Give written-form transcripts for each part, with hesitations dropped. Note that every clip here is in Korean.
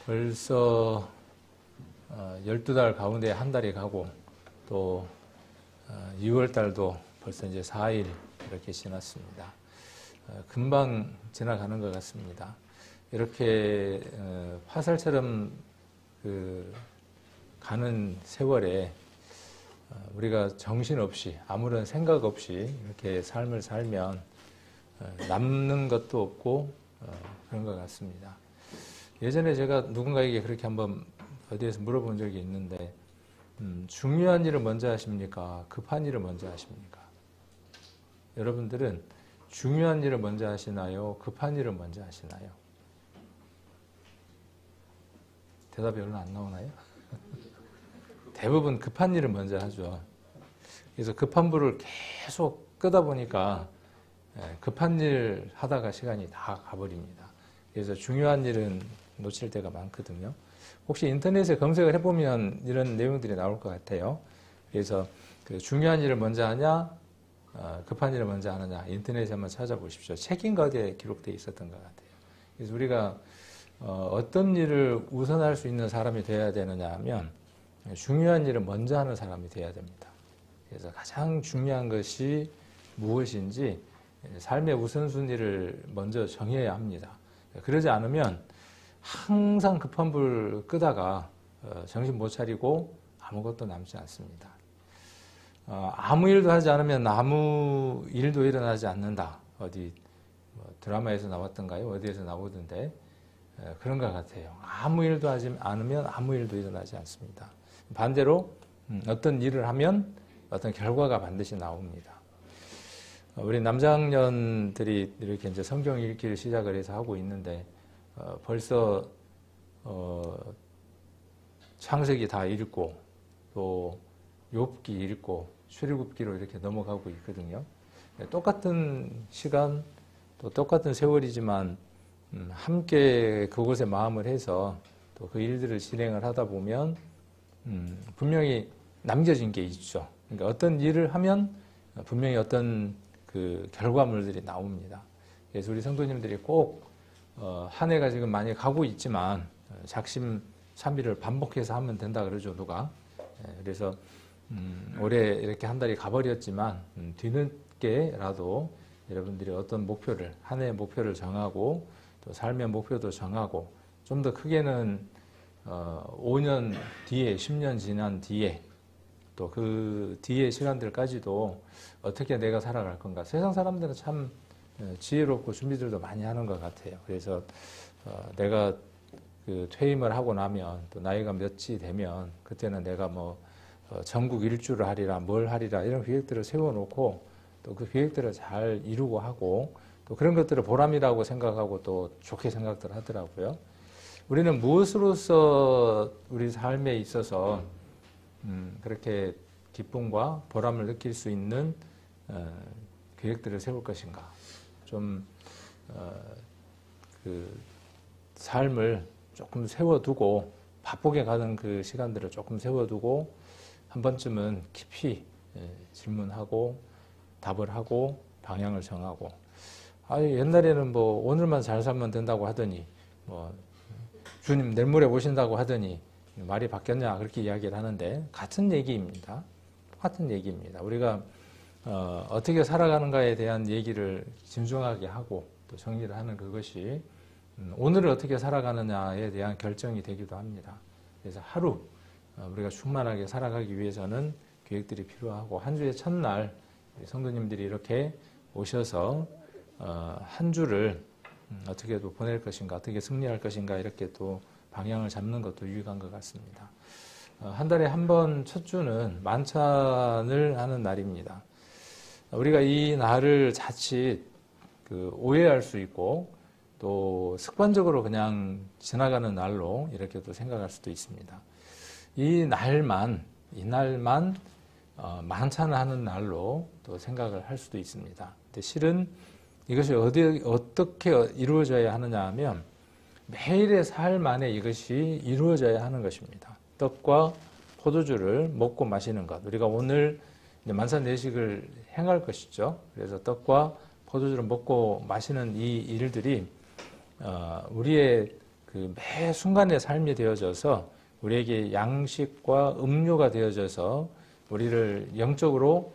벌써 12달 가운데 한 달이 가고 또 2월 달도 벌써 이제 4일 이렇게 지났습니다. 금방 지나가는 것 같습니다. 이렇게 화살처럼 가는 세월에 우리가 정신없이 아무런 생각 없이 이렇게 삶을 살면 남는 것도 없고 그런 것 같습니다. 예전에 제가 누군가에게 그렇게 한번 어디에서 물어본 적이 있는데 중요한 일을 먼저 하십니까? 급한 일을 먼저 하십니까? 여러분들은 중요한 일을 먼저 하시나요? 급한 일을 먼저 하시나요? 대답이 별로 안 나오나요? 대부분 급한 일을 먼저 하죠. 그래서 급한 불을 계속 끄다 보니까 급한 일 하다가 시간이 다 가버립니다. 그래서 중요한 일은 놓칠 때가 많거든요. 혹시 인터넷에 검색을 해보면 이런 내용들이 나올 것 같아요. 그래서 중요한 일을 먼저 하냐, 급한 일을 먼저 하느냐, 인터넷에 한번 찾아보십시오. 책인가 어디에 기록되어 있었던 것 같아요. 그래서 우리가 어떤 일을 우선할 수 있는 사람이 되어야 되느냐 하면 중요한 일을 먼저 하는 사람이 되어야 됩니다. 그래서 가장 중요한 것이 무엇인지 삶의 우선순위를 먼저 정해야 합니다. 그러지 않으면 항상 급한 불 끄다가 정신 못 차리고 아무것도 남지 않습니다. 아무 일도 하지 않으면 아무 일도 일어나지 않는다. 어디 드라마에서 나왔던가요? 어디에서 나오던데 그런 것 같아요. 아무 일도 하지 않으면 아무 일도 일어나지 않습니다. 반대로 어떤 일을 하면 어떤 결과가 반드시 나옵니다. 우리 남자학년들이 이렇게 이제 성경 읽기를 시작을 해서 하고 있는데 벌써 창세기 다 읽고 또 욥기 읽고 출애굽기로 이렇게 넘어가고 있거든요. 똑같은 시간 또 똑같은 세월이지만 함께 그곳에 마음을 해서 또 그 일들을 실행을 하다 보면 분명히 남겨진 게 있죠. 그러니까 어떤 일을 하면 분명히 어떤 그 결과물들이 나옵니다. 그래서 우리 성도님들이 꼭 한 해가 지금 많이 가고 있지만 작심삼일을 반복해서 하면 된다 그러죠, 누가. 그래서 올해 이렇게 한 달이 가버렸지만 뒤늦게라도 여러분들이 어떤 목표를, 한 해의 목표를 정하고 또 삶의 목표도 정하고 좀 더 크게는 5년 뒤에, 10년 지난 뒤에 또 그 뒤의 시간들까지도 어떻게 내가 살아갈 건가. 세상 사람들은 참 지혜롭고 준비들도 많이 하는 것 같아요. 그래서 내가 그 퇴임을 하고 나면 또 나이가 몇이 되면 그때는 내가 뭐 전국 일주를 하리라 뭘 하리라 이런 계획들을 세워놓고 또 그 계획들을 잘 이루고 하고 또 그런 것들을 보람이라고 생각하고 또 좋게 생각들 하더라고요. 우리는 무엇으로서 우리 삶에 있어서 그렇게 기쁨과 보람을 느낄 수 있는 계획들을 세울 것인가. 좀 그 삶을 조금 세워두고 바쁘게 가는 그 시간들을 조금 세워두고 한 번쯤은 깊이 질문하고 답을 하고 방향을 정하고 옛날에는 뭐 오늘만 잘 살면 된다고 하더니 뭐 주님 내일 모레 오신다고 하더니 말이 바뀌었냐 그렇게 이야기를 하는데 같은 얘기입니다. 똑같은 얘기입니다. 우리가 어떻게 살아가는가에 대한 얘기를 진중하게 하고 또 정리를 하는 그것이 오늘을 어떻게 살아가느냐에 대한 결정이 되기도 합니다. 그래서 하루 우리가 충만하게 살아가기 위해서는 계획들이 필요하고 한 주의 첫날 성도님들이 이렇게 오셔서 한 주를 어떻게 또 보낼 것인가, 어떻게 승리할 것인가 이렇게 또 방향을 잡는 것도 유익한 것 같습니다. 한 달에 한 번 첫 주는 만찬을 하는 날입니다. 우리가 이 날을 자칫 오해할 수 있고 또 습관적으로 그냥 지나가는 날로 이렇게 또 생각할 수도 있습니다. 이 날만 만찬을 하는 날로 또 생각을 할 수도 있습니다. 근데 실은 이것이 어떻게 이루어져야 하느냐 하면 매일의 삶 안에 이것이 이루어져야 하는 것입니다. 떡과 포도주를 먹고 마시는 것. 우리가 오늘 만찬 내식을 행할 것이죠. 그래서 떡과 포도주를 먹고 마시는 이 일들이 우리의 그 매 순간의 삶이 되어져서 우리에게 양식과 음료가 되어져서 우리를 영적으로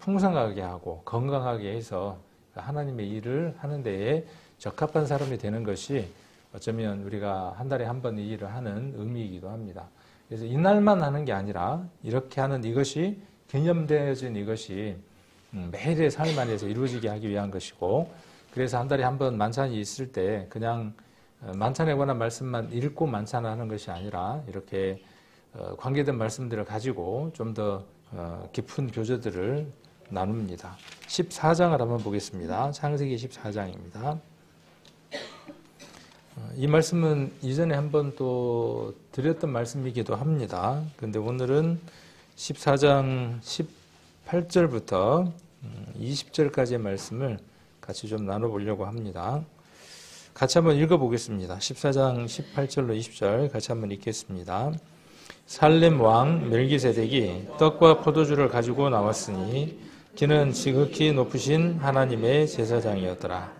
풍성하게 하고 건강하게 해서 하나님의 일을 하는 데에 적합한 사람이 되는 것이 어쩌면 우리가 한 달에 한 번 이 일을 하는 의미이기도 합니다. 그래서 이날만 하는 게 아니라 이렇게 하는 이것이 개념되어진 이것이 매일의 삶 안에서 이루어지게 하기 위한 것이고, 그래서 한 달에 한 번 만찬이 있을 때 그냥 만찬에 관한 말씀만 읽고 만찬을 하는 것이 아니라 이렇게 관계된 말씀들을 가지고 좀 더 깊은 교제들을 나눕니다. 14장을 한번 보겠습니다. 창세기 14장입니다. 이 말씀은 이전에 한번 또 드렸던 말씀이기도 합니다. 그런데 오늘은 14장 18절부터 20절까지의 말씀을 같이 좀 나눠보려고 합니다. 같이 한번 읽어보겠습니다. 14장 18절로 20절 같이 한번 읽겠습니다. 살렘 왕 멜기세덱이 떡과 포도주를 가지고 나왔으니 그는 지극히 높으신 하나님의 제사장이었더라.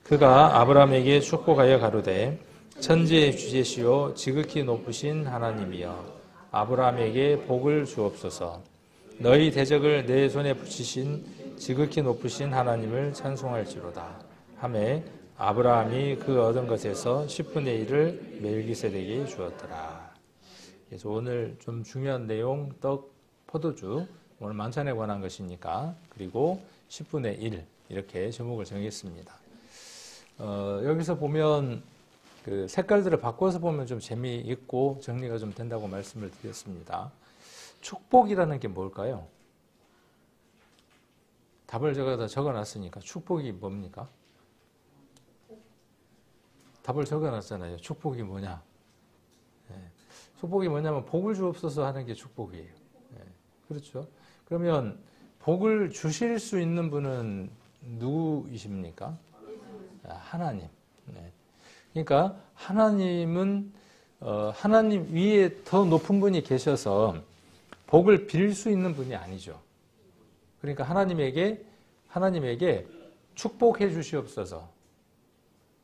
그가 아브라함에게 축복하여 가로되 천지의 주제시요 지극히 높으신 하나님이여 아브라함에게 복을 주옵소서. 너희 대적을 내 손에 붙이신 지극히 높으신 하나님을 찬송할지로다 하매 아브라함이 그 얻은 것에서 10분의 1을 멜기세덱에게 주었더라. 그래서 오늘 좀 중요한 내용, 떡, 포도주, 오늘 만찬에 관한 것이니까, 그리고 10분의 1 이렇게 제목을 정했습니다. 여기서 보면 그 색깔들을 바꿔서 보면 좀 재미있고 정리가 좀 된다고 말씀을 드렸습니다. 축복이라는 게 뭘까요? 답을 제가 다 적어놨으니까 축복이 뭡니까? 답을 적어놨잖아요. 축복이 뭐냐? 축복이 뭐냐면 복을 주옵소서 하는 게 축복이에요. 그렇죠? 그러면 복을 주실 수 있는 분은 누구이십니까? 하나님. 그러니까 하나님은 하나님 위에 더 높은 분이 계셔서 복을 빌 수 있는 분이 아니죠. 그러니까 하나님에게 축복해 주시옵소서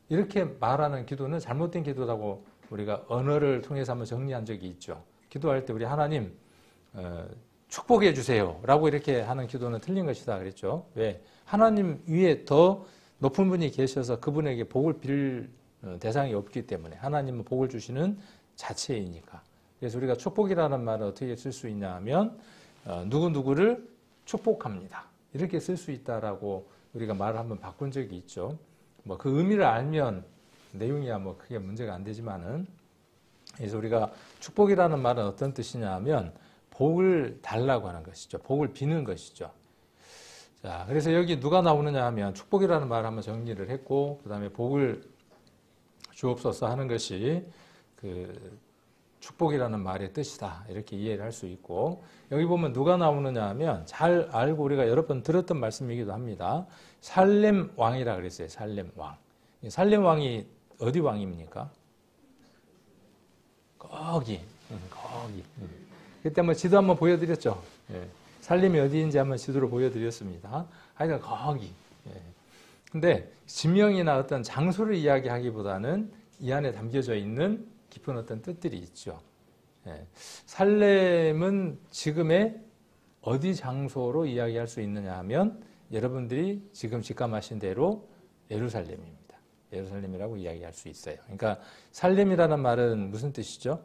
이렇게 말하는 기도는 잘못된 기도라고 우리가 언어를 통해서 한번 정리한 적이 있죠. 기도할 때 우리 하나님 축복해 주세요 라고 이렇게 하는 기도는 틀린 것이다 그랬죠. 왜? 하나님 위에 더 높은 분이 계셔서 그분에게 복을 빌 대상이 없기 때문에, 하나님은 복을 주시는 자체이니까. 그래서 우리가 축복이라는 말을 어떻게 쓸 수 있냐 하면 누구누구를 축복합니다 이렇게 쓸 수 있다라고 우리가 말을 한번 바꾼 적이 있죠. 뭐 그 의미를 알면 내용이야 뭐 크게 문제가 안 되지만은, 그래서 우리가 축복이라는 말은 어떤 뜻이냐 하면 복을 달라고 하는 것이죠. 복을 비는 것이죠. 자, 그래서 여기 누가 나오느냐 하면 축복이라는 말을 한번 정리를 했고, 그 다음에 복을 주옵소서 하는 것이 그 축복이라는 말의 뜻이다 이렇게 이해를 할 수 있고, 여기 보면 누가 나오느냐 하면 잘 알고 우리가 여러 번 들었던 말씀이기도 합니다. 살렘 왕이라 그랬어요. 살렘 왕. 살렘 왕이 어디 왕입니까? 거기. 그때 한번 지도 한번 보여드렸죠. 살렘이 어디인지 한번 지도로 보여드렸습니다. 하여간 거기. 근데 지명이나 어떤 장소를 이야기하기보다는 이 안에 담겨져 있는 깊은 어떤 뜻들이 있죠. 살렘은 지금의 어디 장소로 이야기할 수 있느냐 하면 여러분들이 지금 직감하신 대로 예루살렘입니다. 예루살렘이라고 이야기할 수 있어요. 그러니까 살렘이라는 말은 무슨 뜻이죠?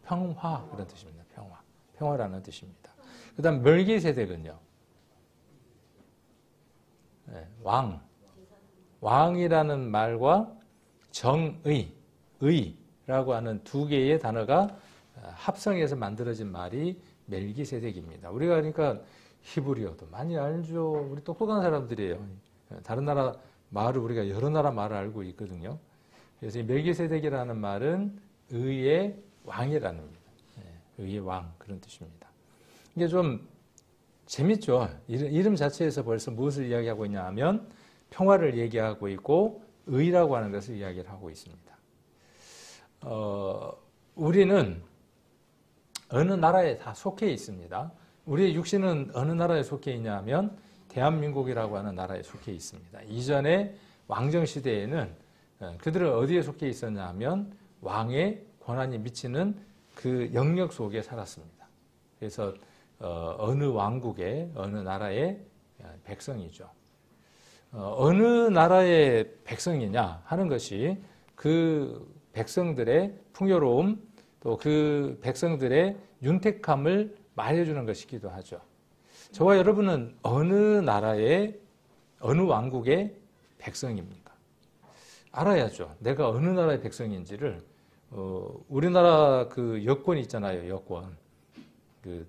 평화 그런 뜻입니다. 평화라는 뜻입니다. 그 다음 멜기세덱은요. 왕이라는 말과 정의, 의라고 하는 두 개의 단어가 합성해서 만들어진 말이 멜기세덱입니다. 우리가 그러니까 히브리어도 많이 알죠. 우리 똑똑한 사람들이에요. 다른 나라 말을 우리가 여러 나라 말을 알고 있거든요. 그래서 이 멜기세덱이라는 말은 의의 왕이라는 겁니다. 의의 왕 그런 뜻입니다. 이게 좀 재밌죠. 이름 자체에서 벌써 무엇을 이야기하고 있냐 하면 평화를 얘기하고 있고 의라고 하는 것을 이야기를 하고 있습니다. 우리는 어느 나라에 다 속해 있습니다. 우리의 육신은 어느 나라에 속해 있냐 하면 대한민국이라고 하는 나라에 속해 있습니다. 이전에 왕정시대에는 그들은 어디에 속해 있었냐 하면 왕의 권한이 미치는 그 영역 속에 살았습니다. 그래서 어느 왕국의 어느 나라의 백성이죠. 어느 나라의 백성이냐 하는 것이 그 백성들의 풍요로움 또 그 백성들의 윤택함을 말해주는 것이기도 하죠. 저와 여러분은 어느 나라의 어느 왕국의 백성입니까? 알아야죠. 내가 어느 나라의 백성인지를 우리나라 그 여권 있잖아요. 여권. 그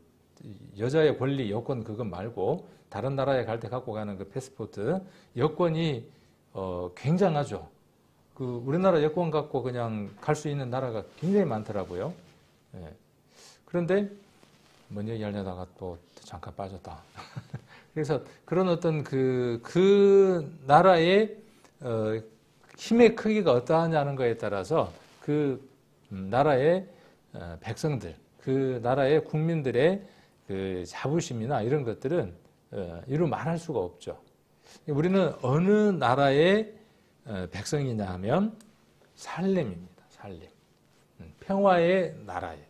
여자의 권리 여권 그것 말고 다른 나라에 갈 때 갖고 가는 그 패스포트 여권이 굉장하죠. 그 우리나라 여권 갖고 그냥 갈 수 있는 나라가 굉장히 많더라고요. 예. 그런데 뭔 얘기 하려다가 또 잠깐 빠졌다. 그래서 그런 어떤 그 나라의 힘의 크기가 어떠하냐는 거에 따라서 그 나라의 백성들, 그 나라의 국민들의 그 자부심이나 이런 것들은 이루 말할 수가 없죠. 우리는 어느 나라의 백성이냐 하면 살렘입니다. 살렘. 평화의 나라예요.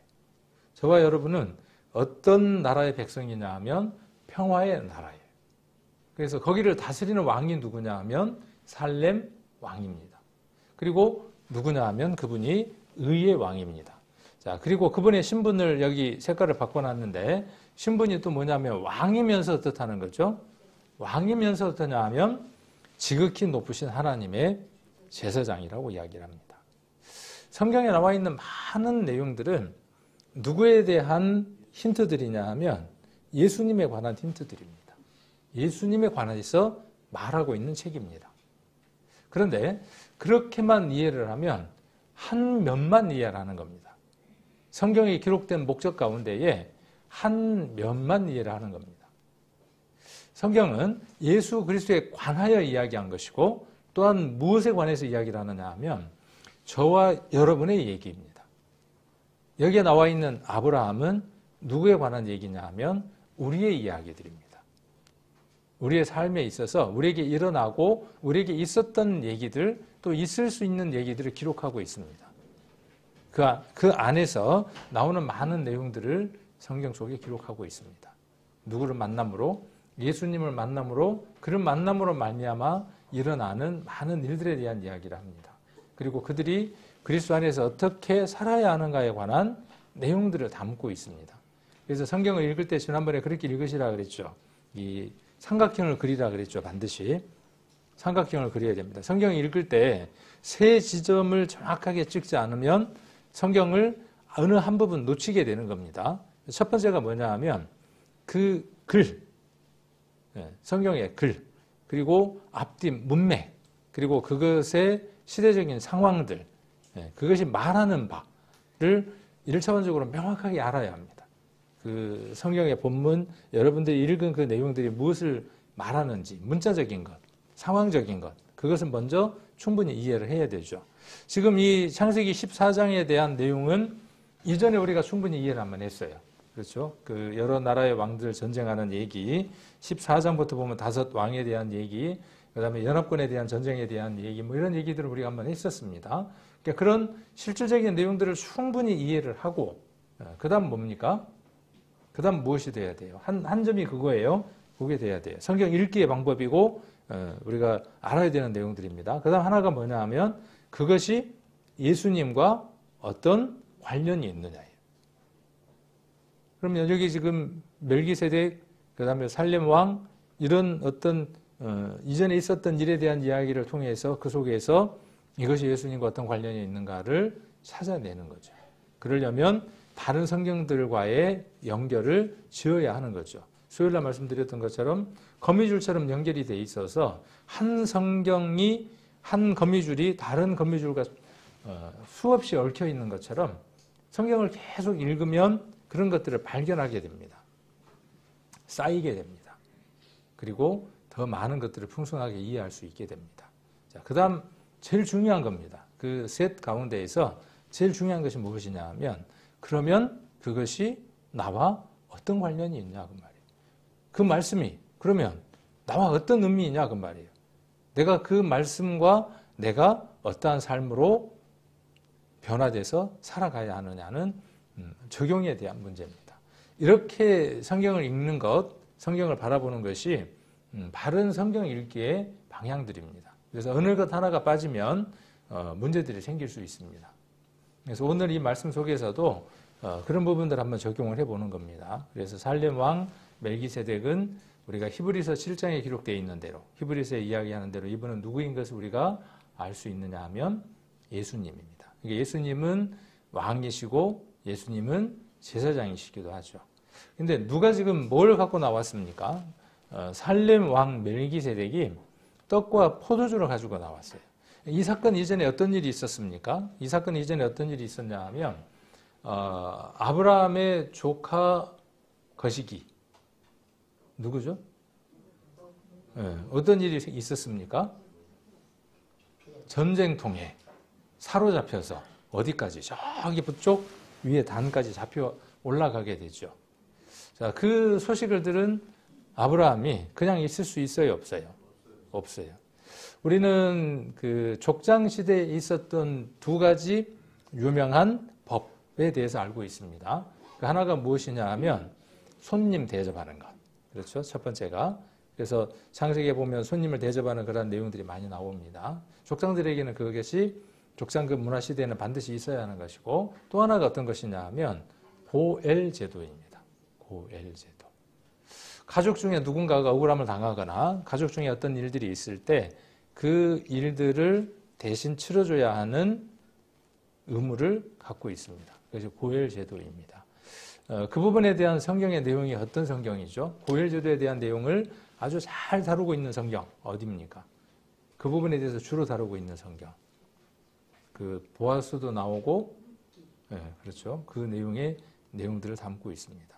저와 여러분은 어떤 나라의 백성이냐 하면 평화의 나라예요. 그래서 거기를 다스리는 왕이 누구냐 하면 살렘 왕입니다. 그리고 누구냐 하면 그분이 의의 왕입니다. 자, 그리고 그분의 신분을 여기 색깔을 바꿔놨는데 신분이 또 뭐냐면 왕이면서 어떻다는 거죠? 왕이면서 어떠냐 하면 지극히 높으신 하나님의 제사장이라고 이야기를 합니다. 성경에 나와 있는 많은 내용들은 누구에 대한 힌트들이냐 하면 예수님에 관한 힌트들입니다. 예수님에 관해서 말하고 있는 책입니다. 그런데 그렇게만 이해를 하면 한 면만 이해를 하는 겁니다. 성경에 기록된 목적 가운데에 한 면만 이해를 하는 겁니다. 성경은 예수 그리스도에 관하여 이야기한 것이고 또한 무엇에 관해서 이야기를 하느냐 하면 저와 여러분의 얘기입니다. 여기에 나와 있는 아브라함은 누구에 관한 얘기냐 하면 우리의 이야기들입니다. 우리의 삶에 있어서 우리에게 일어나고 우리에게 있었던 얘기들 또 있을 수 있는 얘기들을 기록하고 있습니다. 그 안에서 나오는 많은 내용들을 성경 속에 기록하고 있습니다. 누구를 만남으로 예수님을 만남으로 그런 만남으로 말미암아 일어나는 많은 일들에 대한 이야기를 합니다. 그리고 그들이 그리스도 안에서 어떻게 살아야 하는가에 관한 내용들을 담고 있습니다. 그래서 성경을 읽을 때 지난번에 그렇게 읽으시라 그랬죠. 이 삼각형을 그리라 그랬죠. 반드시 삼각형을 그려야 됩니다. 성경을 읽을 때 세 지점을 정확하게 찍지 않으면 성경을 어느 한 부분 놓치게 되는 겁니다. 첫 번째가 뭐냐 하면 그 글, 성경의 글, 그리고 앞뒤 문맥, 그리고 그것의 시대적인 상황들, 그것이 말하는 바를 1차원적으로 명확하게 알아야 합니다. 그 성경의 본문, 여러분들이 읽은 그 내용들이 무엇을 말하는지, 문자적인 것, 상황적인 것, 그것은 먼저 충분히 이해를 해야 되죠. 지금 이 창세기 14장에 대한 내용은 이전에 우리가 충분히 이해를 한번 했어요. 그렇죠? 그 여러 나라의 왕들 전쟁하는 얘기, 14장부터 보면 5 왕에 대한 얘기, 그 다음에 연합군에 대한 전쟁에 대한 얘기, 뭐 이런 얘기들을 우리가 한번 했었습니다. 그러니까 그런 실질적인 내용들을 충분히 이해를 하고, 그 다음 뭡니까? 그 다음 무엇이 돼야 돼요? 한 점이 그거예요. 그게 돼야 돼요. 성경 읽기의 방법이고, 우리가 알아야 되는 내용들입니다. 그 다음 하나가 뭐냐 하면, 그것이 예수님과 어떤 관련이 있느냐예요. 그러면 여기 지금 멜기세덱, 그 다음에 살렘 왕, 이런 어떤 이전에 있었던 일에 대한 이야기를 통해서 그 속에서 이것이 예수님과 어떤 관련이 있는가를 찾아내는 거죠. 그러려면 다른 성경들과의 연결을 지어야 하는 거죠. 수요일날 말씀드렸던 것처럼 거미줄처럼 연결이 돼 있어서 한 성경이 한 거미줄이 다른 거미줄과 수없이 얽혀 있는 것처럼 성경을 계속 읽으면 그런 것들을 발견하게 됩니다. 쌓이게 됩니다. 그리고 더 많은 것들을 풍성하게 이해할 수 있게 됩니다. 자, 그 다음 제일 중요한 겁니다. 그 셋 가운데에서 제일 중요한 것이 무엇이냐 하면 그러면 그것이 나와 어떤 관련이 있냐 그 말이에요. 그 말씀이 그러면 나와 어떤 의미이냐 그 말이에요. 내가 그 말씀과 내가 어떠한 삶으로 변화돼서 살아가야 하느냐는 적용에 대한 문제입니다. 이렇게 성경을 읽는 것, 성경을 바라보는 것이 바른 성경 읽기의 방향들입니다. 그래서 어느 것 하나가 빠지면 문제들이 생길 수 있습니다. 그래서 오늘 이 말씀 속에서도 그런 부분들 한번 적용을 해보는 겁니다. 그래서 살렘 왕 멜기세덱은 우리가 히브리서 7장에 기록되어 있는 대로, 히브리서에 이야기하는 대로 이분은 누구인 것을 우리가 알 수 있느냐 하면 예수님입니다. 예수님은 왕이시고 예수님은 제사장이시기도 하죠. 근데 누가 지금 뭘 갖고 나왔습니까? 살렘 왕 멜기세덱이 떡과 포도주를 가지고 나왔어요. 이 사건 이전에 어떤 일이 있었습니까? 이 사건 이전에 어떤 일이 있었냐 하면 아브라함의 조카 거시기 누구죠? 네, 어떤 일이 있었습니까? 전쟁통에 사로잡혀서 어디까지? 저기 북쪽 위에 단까지 잡혀 올라가게 되죠. 자, 그 소식을 들은 아브라함이 그냥 있을 수 있어요, 없어요? 없어요. 우리는 그 족장 시대에 있었던 두 가지 유명한 법에 대해서 알고 있습니다. 그 하나가 무엇이냐 하면 손님 대접하는 것. 그렇죠? 첫 번째가. 그래서 창세기에 보면 손님을 대접하는 그런 내용들이 많이 나옵니다. 족장들에게는 그것이 족장급 문화 시대에는 반드시 있어야 하는 것이고, 또 하나가 어떤 것이냐 하면 고엘 제도입니다. 고엘 제도. 가족 중에 누군가가 억울함을 당하거나 가족 중에 어떤 일들이 있을 때 그 일들을 대신 치러줘야 하는 의무를 갖고 있습니다. 그래서 고엘 제도입니다. 그 부분에 대한 성경의 내용이 어떤 성경이죠? 고엘 제도에 대한 내용을 아주 잘 다루고 있는 성경 어디입니까? 그 부분에 대해서 주로 다루고 있는 성경. 그 보아스도 나오고, 네, 그렇죠. 그 내용의 내용들을 담고 있습니다.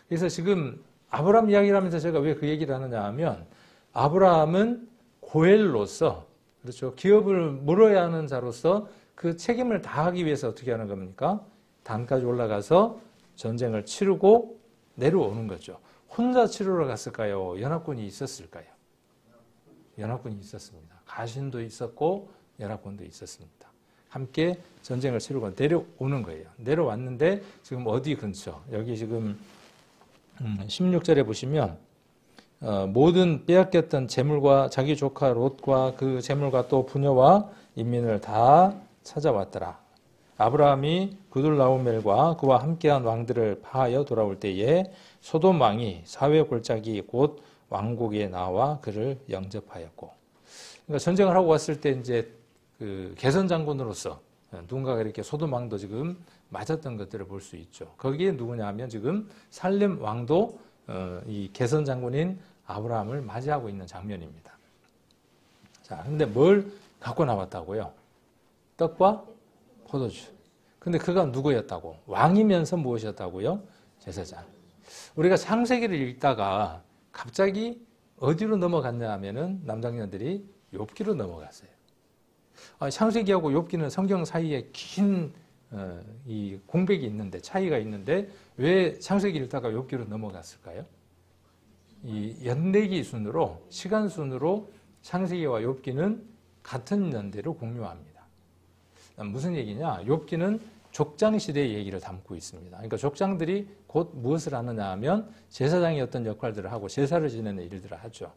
그래서 지금 아브라함 이야기를 하면서 제가 왜 그 얘기를 하느냐 하면 아브라함은 고엘로서, 그렇죠. 기업을 물어야 하는 자로서 그 책임을 다하기 위해서 어떻게 하는 겁니까? 단까지 올라가서 전쟁을 치르고 내려오는 거죠. 혼자 치르러 갔을까요? 연합군이 있었을까요? 연합군이 있었습니다. 가신도 있었고 연합군도 있었습니다. 함께 전쟁을 치르고 내려오는 거예요. 내려왔는데 지금 어디 근처? 여기 지금 16절에 보시면 모든 빼앗겼던 재물과 자기 조카 롯과 그 재물과 또 부녀와 인민을 다 찾아왔더라. 아브라함이 그둘라오멜과 그와 함께한 왕들을 파하여 돌아올 때에 소돔 왕이 사회 골짜기 곧 왕국에 나와 그를 영접하였고, 그러니까 전쟁을 하고 왔을 때 이제 그 개선 장군으로서 누군가가 이렇게 소돔 왕도 지금 맞았던 것들을 볼 수 있죠. 거기에 누구냐 하면 지금 살렘 왕도 이 개선 장군인 아브라함을 맞이하고 있는 장면입니다. 자, 근데 뭘 갖고 나왔다고요? 떡과 포도주. 근데 그가 누구였다고? 왕이면서 무엇이었다고요? 제사장. 우리가 창세기를 읽다가 갑자기 어디로 넘어갔냐 하면은 남장년들이 욥기로 넘어갔어요. 창세기하고 욥기는 성경 사이에 긴 이 공백이 있는데, 차이가 있는데 왜 창세기 읽다가 욥기로 넘어갔을까요? 이 연대기 순으로, 시간 순으로 창세기와 욥기는 같은 연대로 공유합니다. 무슨 얘기냐? 욥기는 족장 시대의 얘기를 담고 있습니다. 그러니까 족장들이 곧 무엇을 하느냐 하면 제사장이 어떤 역할들을 하고 제사를 지내는 일들을 하죠.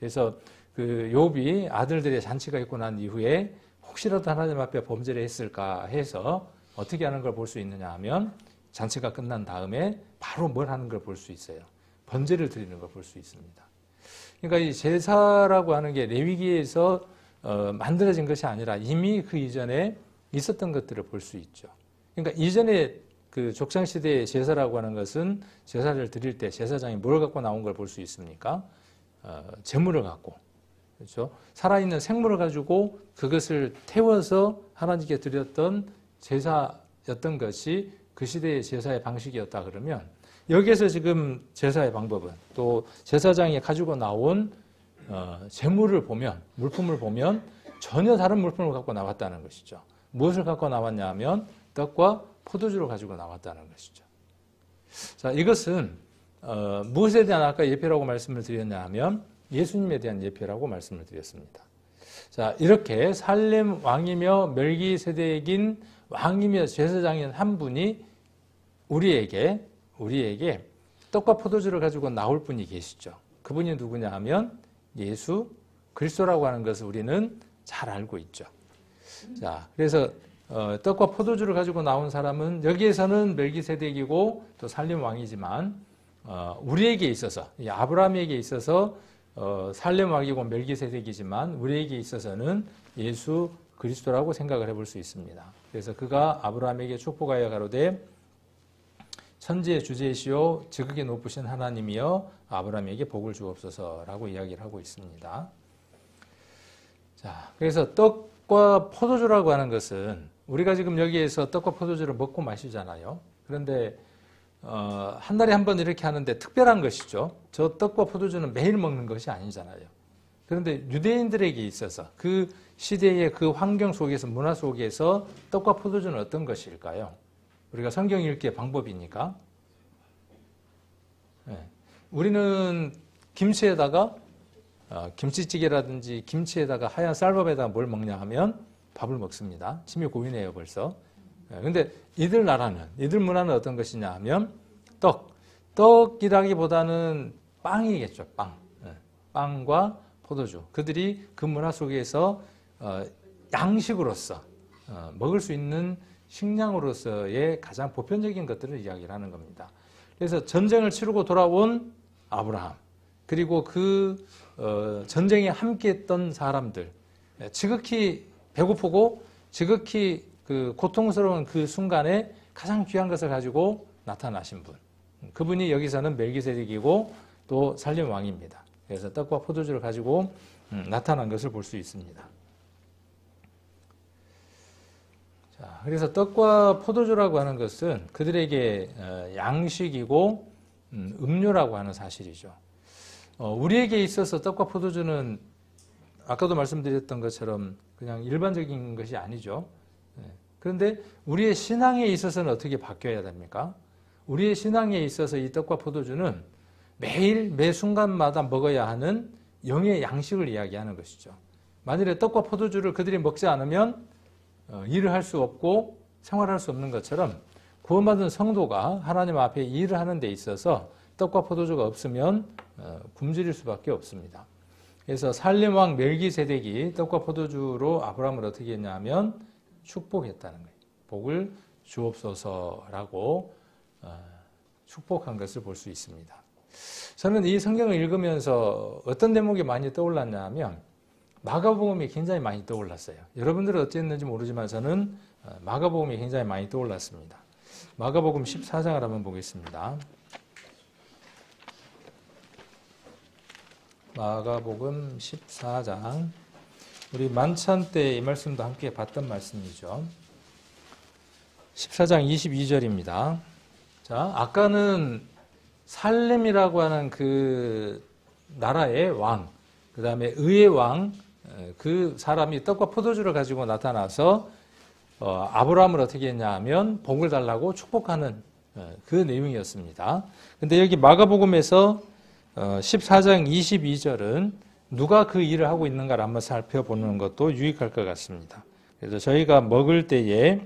그래서 그 욥이 아들들의 잔치가 있고 난 이후에 혹시라도 하나님 앞에 범죄를 했을까 해서 어떻게 하는 걸 볼 수 있느냐 하면 잔치가 끝난 다음에 바로 뭘 하는 걸 볼 수 있어요. 번제를 드리는 걸 볼 수 있습니다. 그러니까 이 제사라고 하는 게 레위기에서 만들어진 것이 아니라 이미 그 이전에 있었던 것들을 볼 수 있죠. 그러니까 이전에 그 족장 시대의 제사라고 하는 것은 제사를 드릴 때 제사장이 뭘 갖고 나온 걸 볼 수 있습니까? 제물을 갖고, 그렇죠? 살아있는 생물을 가지고 그것을 태워서 하나님께 드렸던 제사였던 것이 그 시대의 제사의 방식이었다 그러면, 여기에서 지금 제사의 방법은, 또 제사장이 가지고 나온 제물을 보면, 물품을 보면 전혀 다른 물품을 갖고 나왔다는 것이죠. 무엇을 갖고 나왔냐 하면 떡과 포도주를 가지고 나왔다는 것이죠. 자, 이것은 무엇에 대한 아까 예표라고 말씀을 드렸냐 하면 예수님에 대한 예표라고 말씀을 드렸습니다. 자, 이렇게 살렘 왕이며 멜기세덱인 왕이며 제사장인 한 분이 우리에게 떡과 포도주를 가지고 나올 분이 계시죠. 그분이 누구냐 하면 예수 그리스도라고 하는 것을 우리는 잘 알고 있죠. 자, 그래서 떡과 포도주를 가지고 나온 사람은 여기에서는 멜기세덱이고 또 살렘 왕이지만 우리에게 있어서 아브라함에게 있어서 살렘 왕이고 멜기세덱이지만 우리에게 있어서는 예수 그리스도라고 생각을 해볼 수 있습니다. 그래서 그가 아브라함에게 축복하여 가로되 천지의 주제이시오 지극히 높으신 하나님이여 아브라함에게 복을 주옵소서라고 이야기를 하고 있습니다. 자, 그래서 떡과 포도주라고 하는 것은 우리가 지금 여기에서 떡과 포도주를 먹고 마시잖아요. 그런데 한 달에 한 번 이렇게 하는데 특별한 것이죠. 저 떡과 포도주는 매일 먹는 것이 아니잖아요. 그런데 유대인들에게 있어서 그 시대의 그 환경 속에서 문화 속에서 떡과 포도주는 어떤 것일까요? 우리가 성경 읽기의 방법이니까. 네. 우리는 김치에다가 김치찌개라든지 김치에다가 하얀 쌀밥에다가 뭘 먹냐 하면 밥을 먹습니다. 침이 고이네요 벌써. 그런데 이들 나라는 이들 문화는 어떤 것이냐 하면 떡이라기보다는 빵이겠죠. 빵과 포도주. 그들이 그 문화 속에서 양식으로서 먹을 수 있는 식량으로서의 가장 보편적인 것들을 이야기를 하는 겁니다. 그래서 전쟁을 치르고 돌아온 아브라함 그리고 그 전쟁에 함께했던 사람들 지극히 배고프고 지극히 그 고통스러운 그 순간에 가장 귀한 것을 가지고 나타나신 분. 그분이 여기서는 멜기세덱이고 또 살렘 왕입니다. 그래서 떡과 포도주를 가지고 나타난 것을 볼 수 있습니다. 자, 그래서 떡과 포도주라고 하는 것은 그들에게 양식이고 음료라고 하는 사실이죠. 우리에게 있어서 떡과 포도주는 아까도 말씀드렸던 것처럼 그냥 일반적인 것이 아니죠. 그런데 우리의 신앙에 있어서는 어떻게 바뀌어야 됩니까? 우리의 신앙에 있어서 이 떡과 포도주는 매일 매 순간마다 먹어야 하는 영의 양식을 이야기하는 것이죠. 만일에 떡과 포도주를 그들이 먹지 않으면 일을 할 수 없고 생활할 수 없는 것처럼 구원받은 성도가 하나님 앞에 일을 하는 데 있어서 떡과 포도주가 없으면 굶주릴 수밖에 없습니다. 그래서 살렘 왕 멜기세덱이 떡과 포도주로 아브라함을 어떻게 했냐면 축복했다는 거예요. 복을 주옵소서라고 축복한 것을 볼 수 있습니다. 저는 이 성경을 읽으면서 어떤 대목이 많이 떠올랐냐 하면 마가복음이 굉장히 많이 떠올랐어요. 여러분들은 어땠는지 모르지만 저는 마가복음이 굉장히 많이 떠올랐습니다. 마가복음 14장을 한번 보겠습니다. 마가복음 14장 우리 만찬 때 이 말씀도 함께 봤던 말씀이죠. 14장 22절입니다. 자, 아까는 살렘이라고 하는 그 나라의 왕, 그 다음에 의의 왕, 그 사람이 떡과 포도주를 가지고 나타나서 아브라함을 어떻게 했냐 하면 복을 달라고 축복하는 그 내용이었습니다. 근데 여기 마가복음에서 14장 22절은 누가 그 일을 하고 있는가를 한번 살펴보는 것도 유익할 것 같습니다. 그래서 저희가 먹을 때에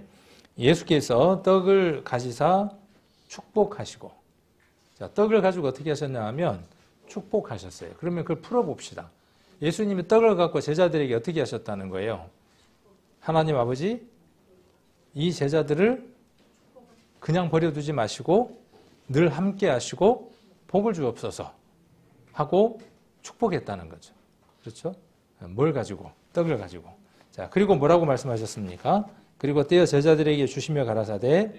예수께서 떡을 가지사 축복하시고, 자, 떡을 가지고 어떻게 하셨냐 하면 축복하셨어요. 그러면 그걸 풀어봅시다. 예수님이 떡을 갖고 제자들에게 어떻게 하셨다는 거예요? 하나님 아버지, 이 제자들을 그냥 버려두지 마시고 늘 함께 하시고 복을 주옵소서 하고 축복했다는 거죠. 그렇죠? 뭘 가지고? 떡을 가지고. 자, 그리고 뭐라고 말씀하셨습니까? 그리고 떼어 제자들에게 주시며 가라사대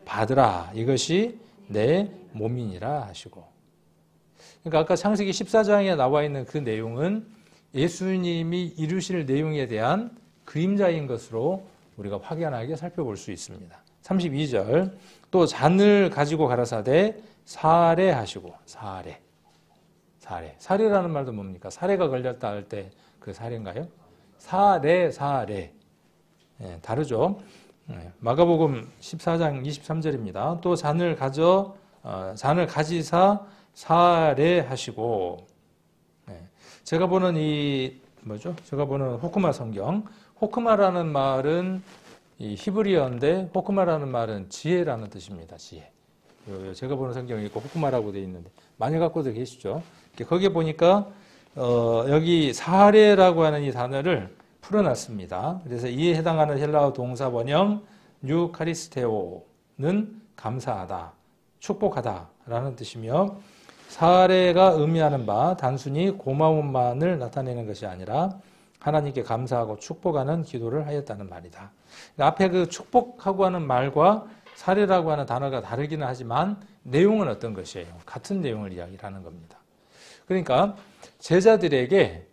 받으라, 이것이 내 몸이니라 하시고. 그러니까 아까 창세기 14장에 나와 있는 그 내용은 예수님이 이루실 내용에 대한 그림자인 것으로 우리가 확연하게 살펴볼 수 있습니다. 32절 또 잔을 가지고 가라사대 사례하시고. 사례라는 말도 뭡니까? 사례가 걸렸다 할 때 그 사례인가요? 사례. 네, 다르죠. 네, 마가복음 14장 23절입니다. 또 잔을 가지사 사례하시고. 네, 제가 보는 이 뭐죠? 제가 보는 호크마 성경. 호크마라는 말은 이 히브리어인데 호크마라는 말은 지혜라는 뜻입니다. 지혜. 제가 보는 성경이 있고 호크마라고 되어 있는데 많이 갖고도 계시죠? 거기에 보니까 여기 사례라고 하는 이 단어를 풀어놨습니다. 그래서 이에 해당하는 헬라어 동사 원형 유카리스테오는 감사하다, 축복하다라는 뜻이며 사례가 의미하는 바 단순히 고마움만을 나타내는 것이 아니라 하나님께 감사하고 축복하는 기도를 하였다는 말이다. 그러니까 앞에 그 축복하고 하는 말과 사례라고 하는 단어가 다르기는 하지만 내용은 어떤 것이에요? 같은 내용을 이야기를 하는 겁니다. 그러니까 제자들에게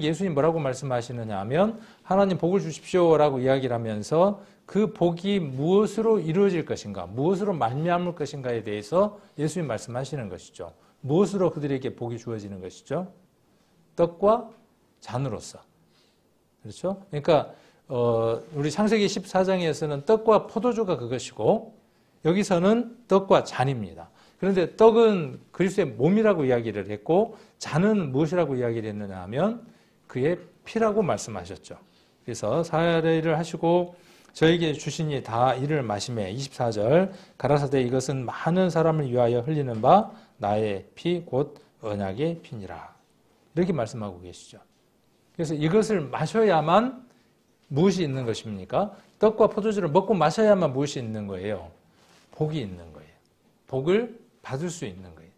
예수님 뭐라고 말씀하시느냐 하면 하나님 복을 주십시오라고 이야기를 하면서 그 복이 무엇으로 이루어질 것인가, 무엇으로 말미암을 것인가에 대해서 예수님 말씀하시는 것이죠. 무엇으로 그들에게 복이 주어지는 것이죠? 떡과 잔으로서. 그렇죠? 그러니까 우리 창세기 14장에서는 떡과 포도주가 그것이고 여기서는 떡과 잔입니다. 그런데 떡은 그리스도의 몸이라고 이야기를 했고 잔은 무엇이라고 이야기를 했느냐 하면 그의 피라고 말씀하셨죠. 그래서 사례를 하시고 저에게 주시니 다 이를 마시매 24절 가라사대 이것은 많은 사람을 위하여 흘리는 바 나의 피 곧 언약의 피니라. 이렇게 말씀하고 계시죠. 그래서 이것을 마셔야만 무엇이 있는 것입니까? 떡과 포도주를 먹고 마셔야만 무엇이 있는 거예요? 복이 있는 거예요. 복을 받을 수 있는 거예요.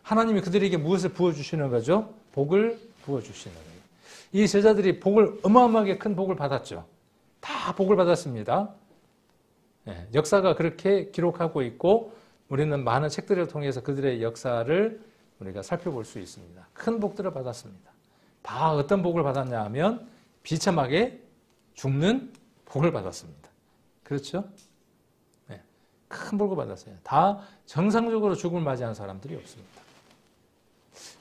하나님이 그들에게 무엇을 부어주시는 거죠? 복을 부어주시는 거예요. 이 제자들이 복을 어마어마하게 큰 복을 받았죠. 다 복을 받았습니다. 역사가 그렇게 기록하고 있고 우리는 많은 책들을 통해서 그들의 역사를 우리가 살펴볼 수 있습니다. 큰 복들을 받았습니다. 다 어떤 복을 받았냐 하면 비참하게 죽는 복을 받았습니다. 그렇죠? 큰 복을 받았어요. 다 정상적으로 죽음을 맞이한 사람들이 없습니다.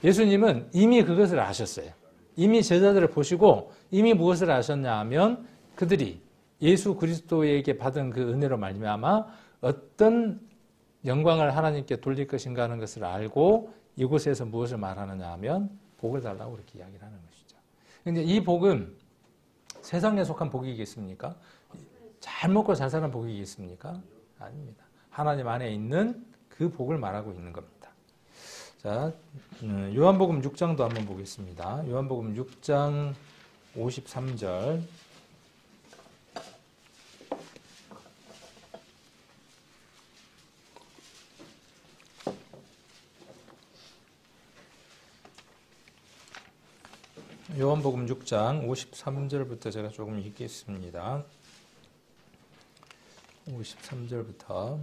예수님은 이미 그것을 아셨어요. 이미 제자들을 보시고 이미 무엇을 아셨냐 하면 그들이 예수 그리스도에게 받은 그 은혜로 말미암아 어떤 영광을 하나님께 돌릴 것인가 하는 것을 알고 이곳에서 무엇을 말하느냐 하면 복을 달라고 그렇게 이야기를 하는 것이죠. 그런데 이 복은 세상에 속한 복이겠습니까? 잘 먹고 잘 사는 복이겠습니까? 아닙니다. 하나님 안에 있는 그 복을 말하고 있는 겁니다. 자, 요한복음 6장도 한번 보겠습니다. 요한복음 6장 53절. 요한복음 6장 53절부터 제가 조금 읽겠습니다. 53절부터.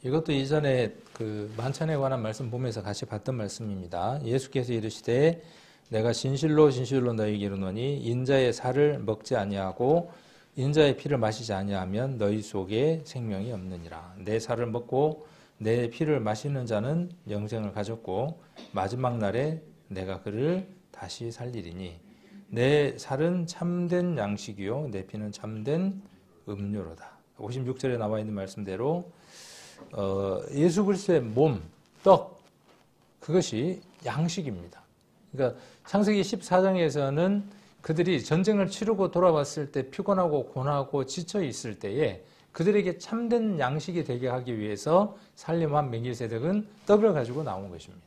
이것도 이전에 그 만찬에 관한 말씀 보면서 같이 봤던 말씀입니다. 예수께서 이르시되 내가 진실로 진실로 너희에게 이르노니 인자의 살을 먹지 아니하고 인자의 피를 마시지 아니하면 너희 속에 생명이 없느니라. 내 살을 먹고 내 피를 마시는 자는 영생을 가졌고 마지막 날에 내가 그를 다시 살리리니 내 살은 참된 양식이요 내 피는 참된 음료로다. 56절에 나와 있는 말씀대로 예수 그리스도의 몸, 떡 그것이 양식입니다. 그러니까 창세기 14장에서는 그들이 전쟁을 치르고 돌아왔을 때 피곤하고 고나고 지쳐 있을 때에 그들에게 참된 양식이 되게 하기 위해서 살림한 멜기세덱은 떡을 가지고 나온 것입니다.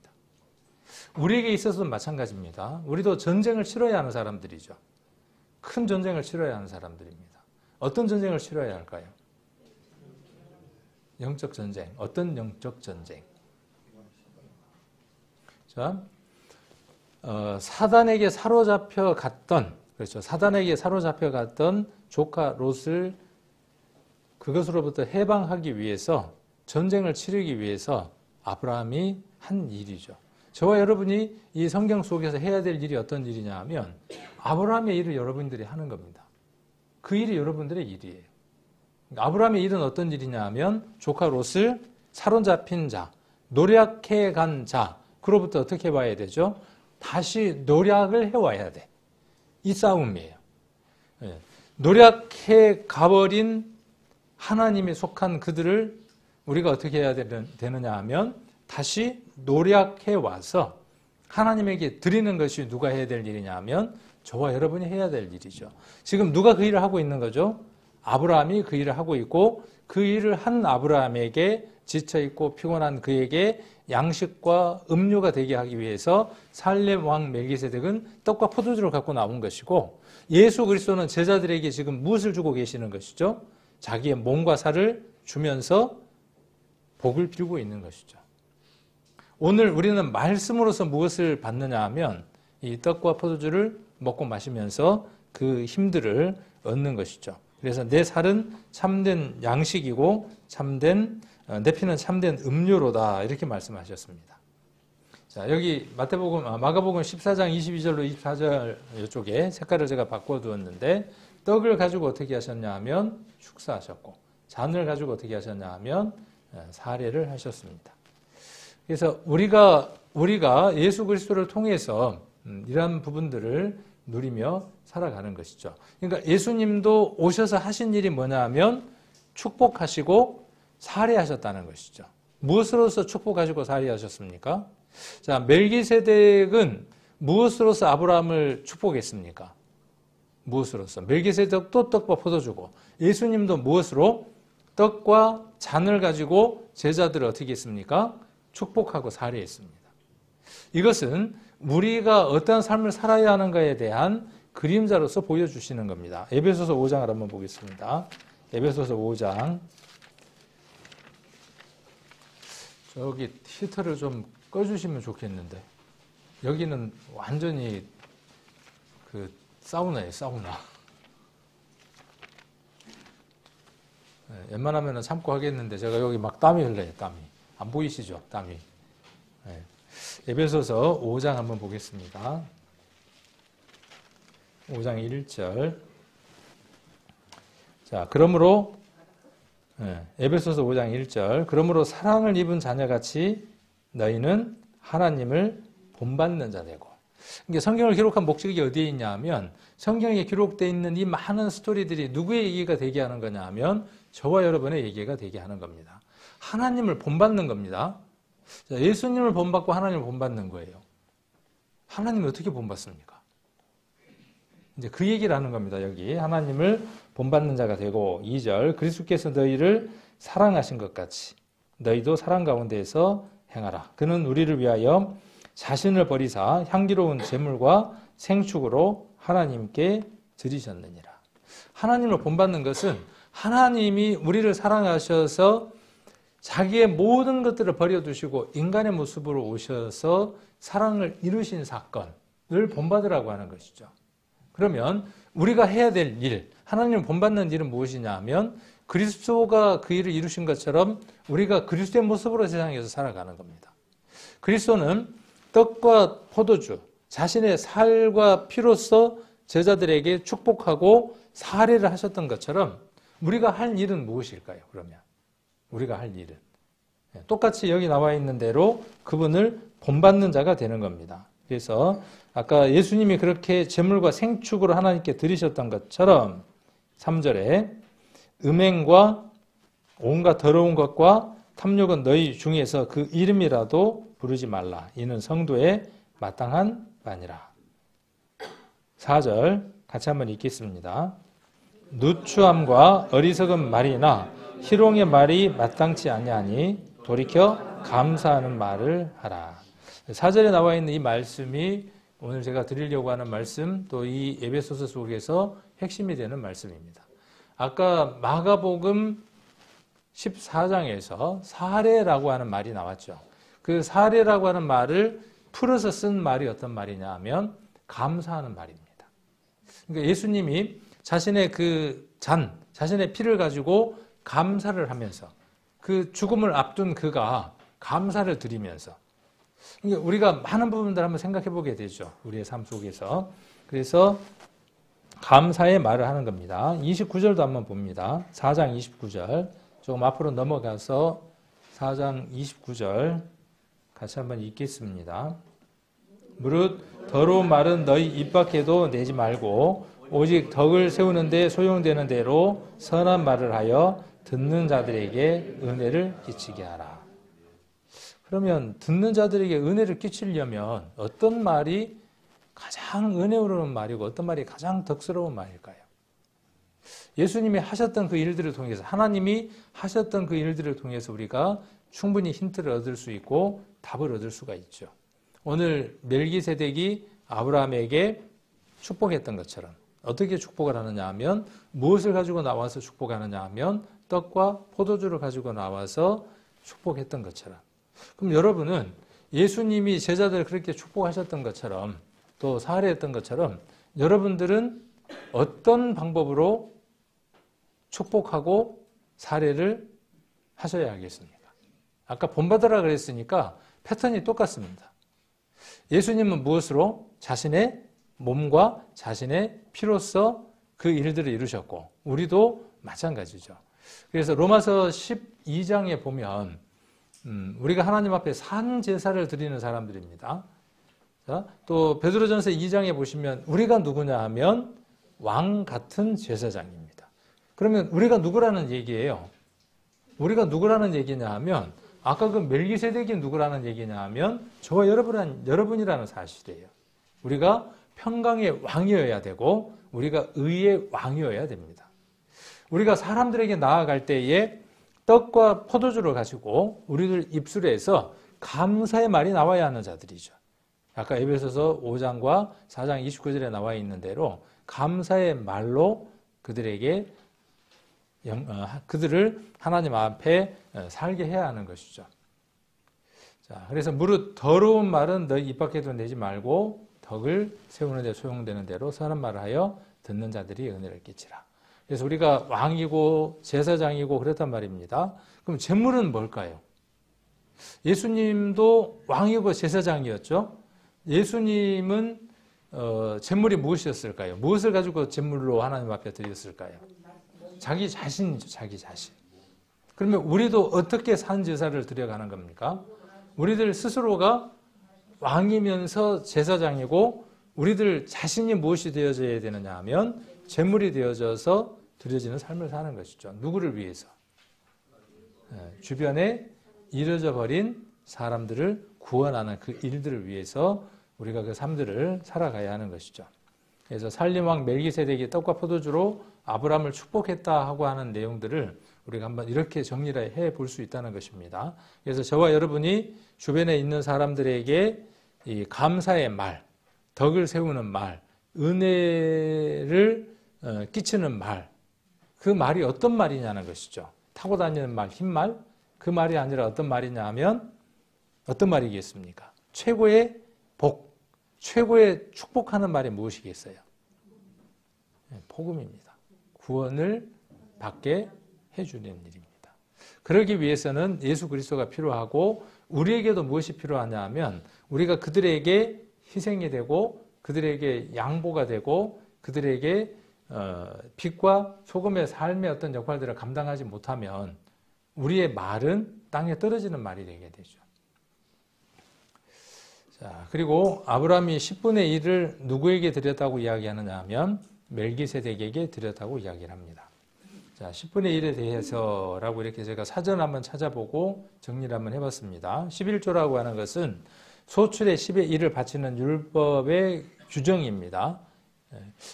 우리에게 있어서도 마찬가지입니다. 우리도 전쟁을 치러야 하는 사람들이죠. 큰 전쟁을 치러야 하는 사람들입니다. 어떤 전쟁을 치러야 할까요? 영적 전쟁. 어떤 영적 전쟁? 자, 사단에게 사로잡혀 갔던, 그렇죠. 사단에게 사로잡혀 갔던 조카 롯을 그것으로부터 해방하기 위해서 전쟁을 치르기 위해서 아브라함이 한 일이죠. 저와 여러분이 이 성경 속에서 해야 될 일이 어떤 일이냐 하면 아브라함의 일을 여러분들이 하는 겁니다. 그 일이 여러분들의 일이에요. 아브라함의 일은 어떤 일이냐 하면 조카 롯을 사로잡힌 자, 노략해 간 자, 그로부터 어떻게 봐야 되죠? 다시 노략을 해와야 돼. 이 싸움이에요. 노략해 가버린 하나님에 속한 그들을 우리가 어떻게 해야 되느냐 하면 다시 노략해 와서 하나님에게 드리는 것이 누가 해야 될 일이냐 하면 저와 여러분이 해야 될 일이죠. 지금 누가 그 일을 하고 있는 거죠? 아브라함이 그 일을 하고 있고 그 일을 한 아브라함에게 지쳐있고 피곤한 그에게 양식과 음료가 되게 하기 위해서 살렘 왕 멜기세덱은 떡과 포도주를 갖고 나온 것이고 예수 그리스도는 제자들에게 지금 무엇을 주고 계시는 것이죠? 자기의 몸과 살을 주면서 복을 빌고 있는 것이죠. 오늘 우리는 말씀으로서 무엇을 받느냐 하면 이 떡과 포도주를 먹고 마시면서 그 힘들을 얻는 것이죠. 그래서 내 살은 참된 양식이고 내 피는 참된 음료로다 이렇게 말씀하셨습니다. 자, 여기 마가복음 14장 22절로 24절 이쪽에 색깔을 제가 바꿔두었는데 떡을 가지고 어떻게 하셨냐 하면 축사하셨고 잔을 가지고 어떻게 하셨냐 하면 사례를 하셨습니다. 그래서 우리가 예수 그리스도를 통해서 이러한 부분들을 누리며 살아가는 것이죠. 그러니까 예수님도 오셔서 하신 일이 뭐냐 하면 축복하시고 살해하셨다는 것이죠. 무엇으로서 축복하시고 살해하셨습니까? 자, 멜기세덱은 무엇으로서 아브라함을 축복했습니까? 무엇으로서? 멜기세덱도 떡과 포도주고 예수님도 무엇으로? 떡과 잔을 가지고 제자들을 어떻게 했습니까? 축복하고 살해했습니다. 이것은 우리가 어떤 삶을 살아야 하는가에 대한 그림자로서 보여주시는 겁니다. 에베소서 5장을 한번 보겠습니다. 에베소서 5장. 저기 히터를 좀 꺼주시면 좋겠는데 여기는 완전히 그 사우나예요, 사우나. 웬만하면 참고 하겠는데 제가 여기 막 땀이 흘러요, 땀이. 안 보이시죠, 땀이. 에베소서 5장 한번 보겠습니다. 5장 1절. 자, 그러므로 에베소서 5장 1절. 그러므로 사랑을 입은 자녀같이 너희는 하나님을 본받는 자 되고. 이게 성경을 기록한 목적이 어디에 있냐 하면 성경에 기록되어 있는 이 많은 스토리들이 누구의 얘기가 되게 하는 거냐 하면 저와 여러분의 얘기가 되게 하는 겁니다. 하나님을 본받는 겁니다. 자, 예수님을 본받고 하나님을 본받는 거예요. 하나님을 어떻게 본받습니까? 이제 그 얘기를 하는 겁니다. 여기 하나님을 본받는 자가 되고 2절 그리스도께서 너희를 사랑하신 것 같이 너희도 사랑 가운데에서 행하라. 그는 우리를 위하여 자신을 버리사 향기로운 제물과 생축으로 하나님께 드리셨느니라. 하나님을 본받는 것은 하나님이 우리를 사랑하셔서 자기의 모든 것들을 버려두시고 인간의 모습으로 오셔서 사랑을 이루신 사건을 본받으라고 하는 것이죠. 그러면 우리가 해야 될 일, 하나님을 본받는 일은 무엇이냐 하면 그리스도가 그 일을 이루신 것처럼 우리가 그리스도의 모습으로 세상에서 살아가는 겁니다. 그리스도는 떡과 포도주, 자신의 살과 피로써 제자들에게 축복하고 사례를 하셨던 것처럼 우리가 할 일은 무엇일까요? 그러면 우리가 할 일은 똑같이 여기 나와 있는 대로 그분을 본받는 자가 되는 겁니다. 그래서 아까 예수님이 그렇게 제물과 생축으로 하나님께 드리셨던 것처럼 3절에 음행과 온갖 더러운 것과 탐욕은 너희 중에서 그 이름이라도 부르지 말라. 이는 성도의 마땅한 바니라. 4절 같이 한번 읽겠습니다. 누추함과 어리석은 말이나 희롱의 말이 마땅치 아니하니 돌이켜 감사하는 말을 하라. 4절에 나와 있는 이 말씀이 오늘 제가 드리려고 하는 말씀, 또 이 에베소서 속에서 핵심이 되는 말씀입니다. 아까 마가복음 14장에서 사례라고 하는 말이 나왔죠. 그 사례라고 하는 말을 풀어서 쓴 말이 어떤 말이냐 하면 감사하는 말입니다. 그러니까 예수님이 자신의 그 자신의 피를 가지고 감사를 하면서 그 죽음을 앞둔 그가 감사를 드리면서 그러니까 우리가 많은 부분들 한번 생각해 보게 되죠. 우리의 삶 속에서. 그래서 감사의 말을 하는 겁니다. 29절도 한번 봅니다. 4장 29절. 조금 앞으로 넘어가서 4장 29절 같이 한번 읽겠습니다. 무릇 더러운 말은 너희 입 밖에도 내지 말고 오직 덕을 세우는 데 소용되는 대로 선한 말을 하여 듣는 자들에게 은혜를 끼치게 하라. 그러면 듣는 자들에게 은혜를 끼치려면 어떤 말이 가장 은혜로운 말이고 어떤 말이 가장 덕스러운 말일까요? 예수님이 하셨던 그 일들을 통해서, 하나님이 하셨던 그 일들을 통해서 우리가 충분히 힌트를 얻을 수 있고 답을 얻을 수가 있죠. 오늘 멜기세덱이 아브라함에게 축복했던 것처럼 어떻게 축복을 하느냐 하면, 무엇을 가지고 나와서 축복하느냐 하면 떡과 포도주를 가지고 나와서 축복했던 것처럼. 그럼 여러분은 예수님이 제자들을 그렇게 축복하셨던 것처럼, 또 사례했던 것처럼 여러분들은 어떤 방법으로 축복하고 사례를 하셔야 하겠습니까? 아까 본받으라 그랬으니까 패턴이 똑같습니다. 예수님은 무엇으로? 자신의 몸과 자신의 피로써 그 일들을 이루셨고, 우리도 마찬가지죠. 그래서 로마서 12장에 보면 우리가 하나님 앞에 산 제사를 드리는 사람들입니다. 자, 또 베드로전서 2장에 보시면 우리가 누구냐 하면 왕 같은 제사장입니다. 그러면 우리가 누구라는 얘기예요? 우리가 누구라는 얘기냐 하면, 아까 그 멜기세덱이 누구라는 얘기냐 하면 저와 여러분이라는 사실이에요. 우리가 평강의 왕이어야 되고 우리가 의의 왕이어야 됩니다. 우리가 사람들에게 나아갈 때에 떡과 포도주를 가지고 우리들 입술에서 감사의 말이 나와야 하는 자들이죠. 아까 에베소서 5장과 4장 29절에 나와 있는 대로 감사의 말로 그들을 하나님 앞에 살게 해야 하는 것이죠. 자, 그래서 무릇 더러운 말은 너희 입 밖에도 내지 말고 덕을 세우는 데 소용되는 대로 선한 말을 하여 듣는 자들이 은혜를 끼치라. 그래서 우리가 왕이고 제사장이고 그랬단 말입니다. 그럼 제물은 뭘까요? 예수님도 왕이고 제사장이었죠. 예수님은 제물이 무엇이었을까요? 무엇을 가지고 제물로 하나님 앞에 드렸을까요? 자기 자신이죠. 자기 자신. 그러면 우리도 어떻게 산 제사를 드려가는 겁니까? 우리들 스스로가 왕이면서 제사장이고, 우리들 자신이 무엇이 되어져야 되느냐 하면 제물이 되어져서 드려지는 삶을 사는 것이죠. 누구를 위해서? 주변에 이뤄져 버린 사람들을 구원하는 그 일들을 위해서 우리가 그 삶들을 살아가야 하는 것이죠. 그래서 살림왕 멜기세덱이 떡과 포도주로 아브라함을 축복했다 하고 하는 내용들을 우리가 한번 이렇게 정리를 해볼 수 있다는 것입니다. 그래서 저와 여러분이 주변에 있는 사람들에게 이 감사의 말, 덕을 세우는 말, 은혜를 끼치는 말, 그 말이 어떤 말이냐는 것이죠. 타고 다니는 말, 흰 말, 그 말이 아니라 어떤 말이냐 하면 어떤 말이겠습니까? 최고의 복, 최고의 축복하는 말이 무엇이겠어요? 복음입니다. 구원을 받게 해주는 일입니다. 그러기 위해서는 예수 그리스도가 필요하고, 우리에게도 무엇이 필요하냐 하면 우리가 그들에게 희생이 되고 그들에게 양보가 되고 그들에게 빛과 소금의 삶의 어떤 역할들을 감당하지 못하면 우리의 말은 땅에 떨어지는 말이 되게 되죠. 자, 그리고 아브라함이 10분의 1을 누구에게 드렸다고 이야기하느냐 하면 멜기세덱에게 드렸다고 이야기를 합니다. 자, 10분의 1에 대해서라고 이렇게 제가 사전 한번 찾아보고 정리를 한번 해봤습니다. 11조라고 하는 것은 소출의 10의 1을 바치는 율법의 규정입니다.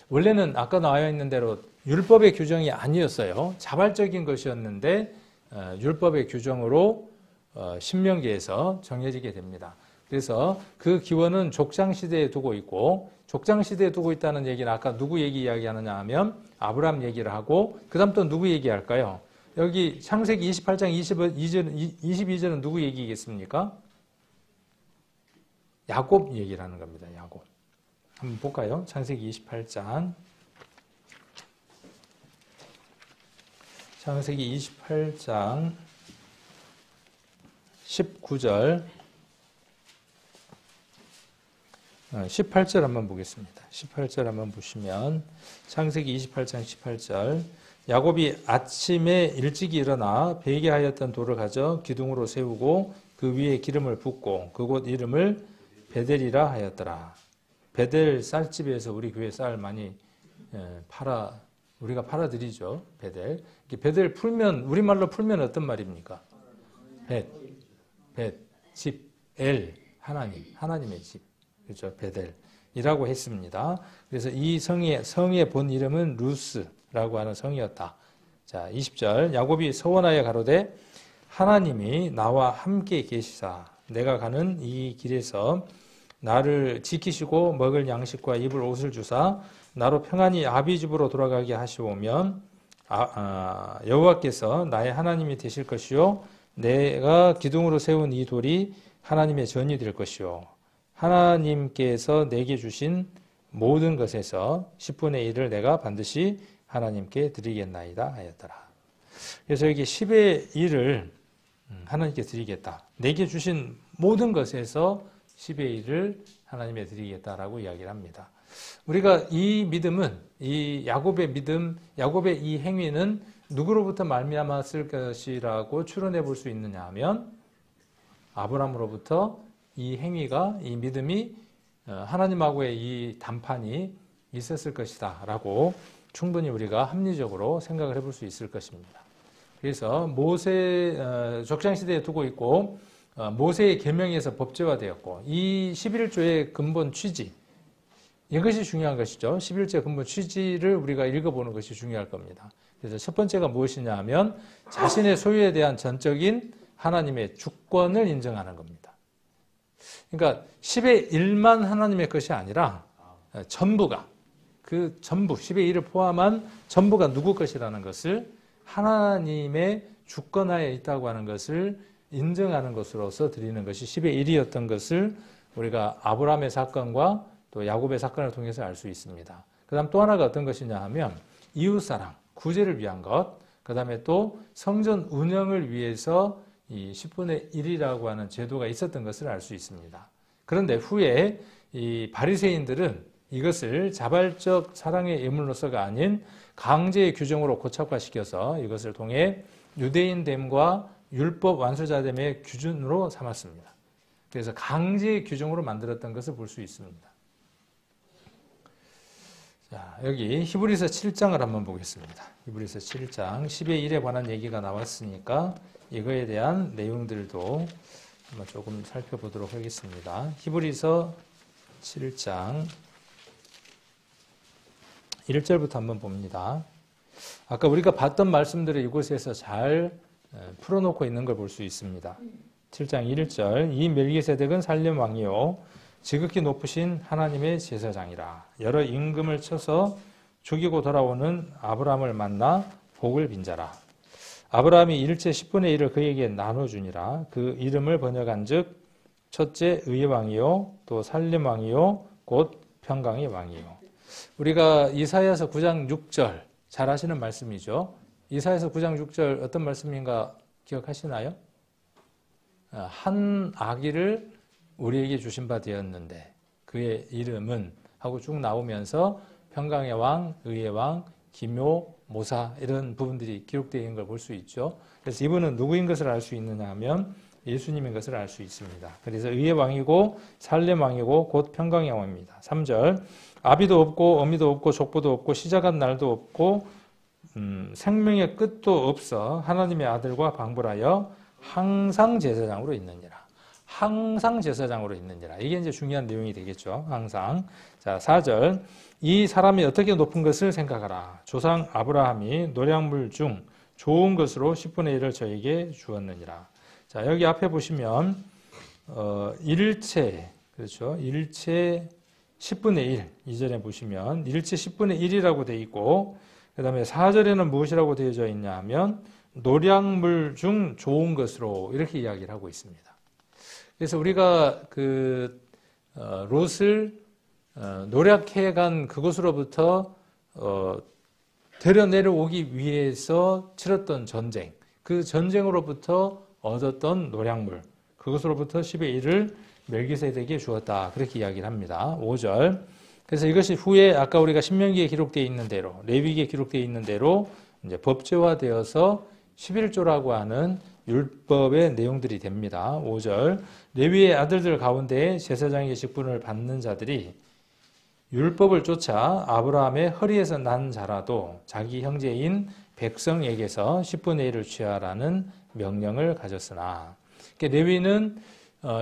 원래는 아까 나와 있는 대로 율법의 규정이 아니었어요. 자발적인 것이었는데 율법의 규정으로 신명기에서 정해지게 됩니다. 그래서 그 기원은 족장시대에 두고 있고, 족장시대에 두고 있다는 얘기는 아까 누구 이야기하느냐 하면 아브라함 얘기를 하고, 그 다음 또 누구 얘기할까요? 여기 창세기 28장 22절은 누구 얘기겠습니까? 야곱 얘기를 하는 겁니다. 야곱. 한번 볼까요? 창세기 28장. 창세기 28장 19절. 18절 한번 보겠습니다. 18절 한번 보시면 창세기 28장 18절. 야곱이 아침에 일찍이 일어나 베개하였던 돌을 가져 기둥으로 세우고 그 위에 기름을 붓고 그곳 이름을 베델이라 하였더라. 베델 쌀집에서 우리 교회 쌀 많이 우리가 팔아드리죠. 베델. 베델 풀면, 우리말로 풀면 어떤 말입니까? 벳. 집, 엘, 하나님의 집, 그렇죠? 베델이라고 했습니다. 그래서 이 성의 본 이름은 루스라고 하는 성이었다. 자, 20절 야곱이 서원하여 가로되 하나님이 나와 함께 계시사 내가 가는 이 길에서 나를 지키시고 먹을 양식과 입을 옷을 주사 나로 평안히 아비 집으로 돌아가게 하시오면 여호와께서 나의 하나님이 되실 것이요 내가 기둥으로 세운 이 돌이 하나님의 전이 될 것이요 하나님께서 내게 주신 모든 것에서 10분의 1을 내가 반드시 하나님께 드리겠나이다 하였더라. 그래서 여기 10의 1을 하나님께 드리겠다. 내게 주신 모든 것에서 10의 1을 하나님께 드리겠다라고 이야기를 합니다. 우리가 이 믿음은 이 야곱의 믿음, 야곱의 이 행위는 누구로부터 말미암았을 것이라고 추론해 볼 수 있느냐 하면 아브라함으로부터 이 행위가 이 믿음이 하나님하고의 이 담판이 있었을 것이다 라고 충분히 우리가 합리적으로 생각을 해볼 수 있을 것입니다. 그래서 모세 족장시대에 두고 있고 모세의 계명에서 법제화되었고 이 11조의 근본 취지 이것이 중요한 것이죠. 11조의 근본 취지를 우리가 읽어보는 것이 중요할 겁니다. 그래서 첫 번째가 무엇이냐 하면 자신의 소유에 대한 전적인 하나님의 주권을 인정하는 겁니다. 그러니까 10의 1만 하나님의 것이 아니라 전부가 그 전부 10의 1을 포함한 전부가 누구 것이라는 것을 하나님의 주권하에 있다고 하는 것을 인정하는 것으로서 드리는 것이 10의 1이었던 것을 우리가 아브라함의 사건과 또 야곱의 사건을 통해서 알 수 있습니다. 그 다음 또 하나가 어떤 것이냐 하면 이웃사랑, 구제를 위한 것, 그 다음에 또 성전 운영을 위해서 이 10분의 1이라고 하는 제도가 있었던 것을 알 수 있습니다. 그런데 후에 이 바리새인들은 이것을 자발적 사랑의 예물로서가 아닌 강제의 규정으로 고착화시켜서 이것을 통해 유대인됨과 율법 완수자됨의 기준으로 삼았습니다. 그래서 강제의 규정으로 만들었던 것을 볼 수 있습니다. 자, 여기 히브리서 7장을 한번 보겠습니다. 히브리서 7장 10의 1에 관한 얘기가 나왔으니까 이거에 대한 내용들도 한번 조금 살펴보도록 하겠습니다. 히브리서 7장 1절부터 한번 봅니다. 아까 우리가 봤던 말씀들을 이곳에서 잘 풀어놓고 있는 걸 볼 수 있습니다. 7장 1절 이 멜기세덱은 살렘 왕이요 지극히 높으신 하나님의 제사장이라 여러 임금을 쳐서 죽이고 돌아오는 아브라함을 만나 복을 빈자라. 아브라함이 일체 10분의 1을 그에게 나눠주니라. 그 이름을 번역한 즉 첫째 의의 왕이요 또 살렘 왕이요 곧 평강의 왕이요. 우리가 이사야서 9장 6절 잘 아시는 말씀이죠. 이사야서 9장 6절 어떤 말씀인가 기억하시나요? 한 아기를 우리에게 주신 바 되었는데 그의 이름은 하고 쭉 나오면서 평강의 왕, 의의 왕, 기묘, 모사 이런 부분들이 기록되어 있는 걸 볼 수 있죠. 그래서 이분은 누구인 것을 알 수 있느냐 하면 예수님인 것을 알 수 있습니다. 그래서 의의 왕이고 살렘 왕이고 곧 평강의 왕입니다. 3절 아비도 없고 어미도 없고 족보도 없고 시작한 날도 없고 생명의 끝도 없어 하나님의 아들과 방불하여 항상 제사장으로 있느니라. 항상 제사장으로 있느니라. 이게 이제 중요한 내용이 되겠죠. 항상. 자, 4절. 이 사람이 어떻게 높은 것을 생각하라. 조상 아브라함이 노량물 중 좋은 것으로 10분의 1을 저에게 주었느니라. 자, 여기 앞에 보시면 일체 그렇죠. 일체 10분의 1 2절에 보시면 일체 10분의 1이라고 되어 있고 그 다음에 4절에는 무엇이라고 되어져 있냐 하면 노량물 중 좋은 것으로 이렇게 이야기를 하고 있습니다. 그래서 우리가 롯을 노략해 간 그곳으로부터 데려 내려오기 위해서 치렀던 전쟁, 그 전쟁으로부터 얻었던 노략물, 그것으로부터 10의 1을 멜기세덱에게 주었다. 그렇게 이야기를 합니다. 5절. 그래서 이것이 후에 아까 우리가 신명기에 기록되어 있는 대로, 레위기에 기록되어 있는 대로 이제 법제화되어서 11조라고 하는 율법의 내용들이 됩니다. 5절. 레위의 아들들 가운데 제사장의 직분을 받는 자들이 율법을 쫓아 아브라함의 허리에서 난 자라도 자기 형제인 백성에게서 10분의 1을 취하라는 명령을 가졌으나 레위는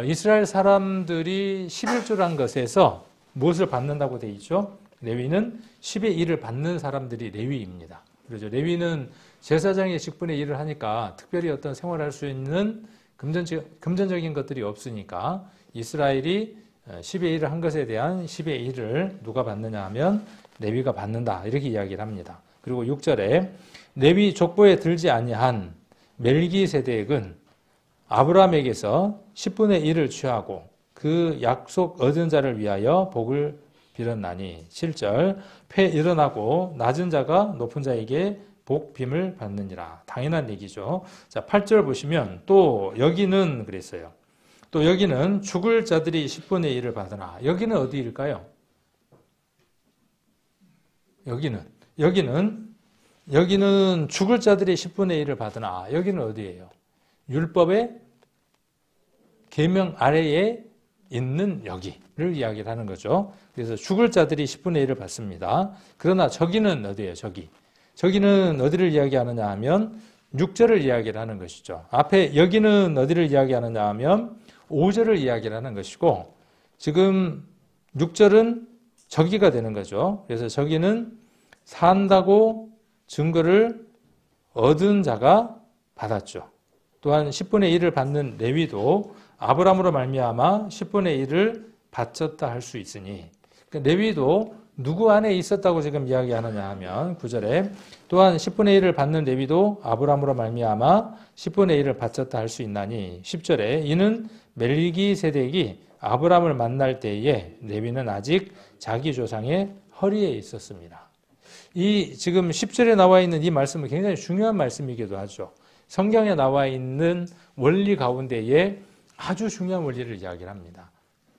이스라엘 사람들이 11조를 한 것에서 무엇을 받는다고 되어 있죠? 레위는 10의 1을 받는 사람들이 레위입니다. 그렇죠. 레위는 제사장의 직분의 일을 하니까 특별히 어떤 생활할 수 있는 금전적인 것들이 없으니까 이스라엘이 10의 1을 한 것에 대한 10의 1을 누가 받느냐 하면 레위가 받는다. 이렇게 이야기를 합니다. 그리고 6절에 레위 족보에 들지 아니한 멜기세덱은 아브라함에게서 10분의 1을 취하고 그 약속 얻은 자를 위하여 복을 빌었나니 7절 패 일어나고 낮은 자가 높은 자에게 복빔을 받느니라. 당연한 얘기죠. 자, 8절 보시면 또 여기는 그랬어요. 또 여기는 죽을 자들이 10분의 1을 받으나 여기는 어디일까요? 여기는 죽을 자들이 10분의 1을 받으나 여기는 어디예요? 율법의 계명 아래에 있는 여기를 이야기를 하는 거죠. 그래서 죽을 자들이 10분의 1을 받습니다. 그러나 저기는 어디예요? 저기는 어디를 이야기하느냐 하면 6절을 이야기를 하는 것이죠. 앞에 여기는 어디를 이야기하느냐 하면 5절을 이야기를 하는 것이고 지금 6절은 저기가 되는 거죠. 그래서 저기는 산다고 증거를 얻은 자가 받았죠. 또한 10분의 1을 받는 레위도 아브라함으로 말미암아 10분의 1을 바쳤다 할 수 있으니 그러니까 레위도 누구 안에 있었다고 지금 이야기하느냐 하면 9절에 또한 10분의 1을 받는 레위도 아브라함으로 말미암아 10분의 1을 바쳤다 할 수 있나니 10절에 이는 멜기세덱이 아브라함을 만날 때에 레위는 아직 자기 조상의 허리에 있었습니다. 이 지금 10절에 나와 있는 이 말씀은 굉장히 중요한 말씀이기도 하죠. 성경에 나와 있는 원리 가운데에 아주 중요한 원리를 이야기를 합니다.